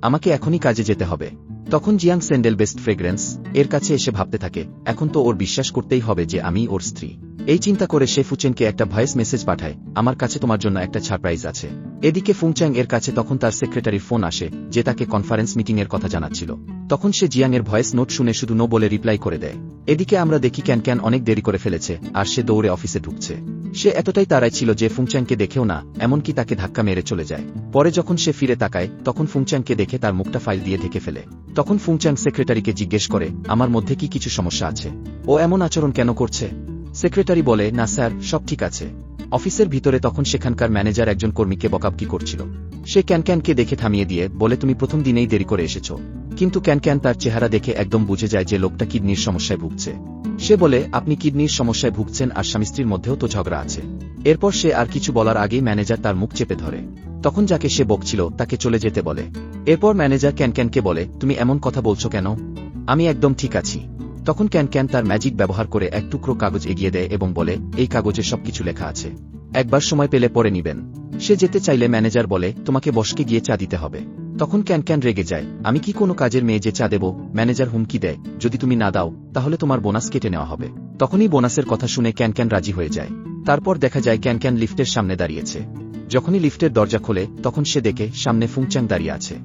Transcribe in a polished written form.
আমাকে এখনই কাজে যেতে হবে। তখন জিয়াং স্যান্ডেল বেস্ট ফ্রেগ্রেন্স এর কাছে এসে ভাবতে থাকে, এখন তো ওর বিশ্বাস করতেই হবে যে আমি ওর স্ত্রী। এই চিন্তা করে সে ফুচেনকে একটা ভয়েস মেসেজ পাঠায়, আমার কাছে তোমার জন্য একটা সারপ্রাইজ আছে। এদিকে ফুংচ্যাং এর কাছে তখন তার সেক্রেটারির ফোন আসে, যে তাকে কনফারেন্স মিটিং এর কথা জানাচ্ছিল। তখন সে জিয়াং এর ভয়েস নোট শুনে শুধু নো বলে রিপ্লাই করে দেয়। এদিকে আমরা দেখি ক্যান অনেক দেরি করে ফেলেছে, আর সে দৌড়ে অফিসে ঢুকছে। সে এতটাই তাড়ায় ছিল যে ফুংচ্যাংকে দেখেও না, এমনকি তাকে ধাক্কা মেরে চলে যায়। পরে যখন সে ফিরে তাকায়, তখন ফুংচ্যাংকে দেখে তার মুখটা ফাইল দিয়ে ঢেকে ফেলে। তখন ফুংচ্যাং সেক্রেটারিকে জিজ্ঞেস করে, আমার মধ্যে কি কিছু সমস্যা আছে? ও এমন আচরণ কেন করছে? সেক্রেটারি বলে, না স্যার, সব ঠিক আছে। অফিসের ভিতরে তখন সেখানকার ম্যানেজার একজন কর্মীকে বকাবকি করছিল। সে ক্যানকে দেখে থামিয়ে দিয়ে বলে, তুমি প্রথম দিনেই দেরি করে এসেছ। কিন্তু ক্যান তার চেহারা দেখে একদম বুঝে যায় যে লোকটা কিডনির সমস্যায় ভুগছে। সে বলে, আপনি কিডনির সমস্যায় ভুগছেন আর স্বামী স্ত্রীর মধ্যেও তো ঝগড়া আছে। এরপর সে আর কিছু বলার আগেই ম্যানেজার তার মুখ চেপে ধরে। তখন যাকে সে বকছিল তাকে চলে যেতে বলে। এরপর ম্যানেজার ক্যানকে বলে, তুমি এমন কথা বলছো কেন? আমি একদম ঠিক আছি। তখন ক্যান তার ম্যাজিক ব্যবহার করে এক টুকরো কাগজ এগিয়ে দেয় এবং বলে, এই কাগজে সবকিছু লেখা আছে, একবার সময় পেলে পড়ে নিবেন। সে যেতে চাইলে ম্যানেজার বলে, তোমাকে বসকে গিয়ে চা দিতে হবে। তখন ক্যান রেগে যায়, আমি কি কোনো কাজের মেয়ে যে চা দেব? ম্যানেজার হুমকি দেয়, যদি তুমি না দাও তাহলে তোমার বোনাস কেটে নেওয়া হবে। তখনই বোনাসের কথা শুনে ক্যান রাজি হয়ে যায়। তারপর দেখা যায় ক্যান লিফটের সামনে দাঁড়িয়েছে। যখনই লিফটের দরজা খোলে তখন সে দেখে সামনে ফুংচ্যাং দাঁড়িয়ে আছে।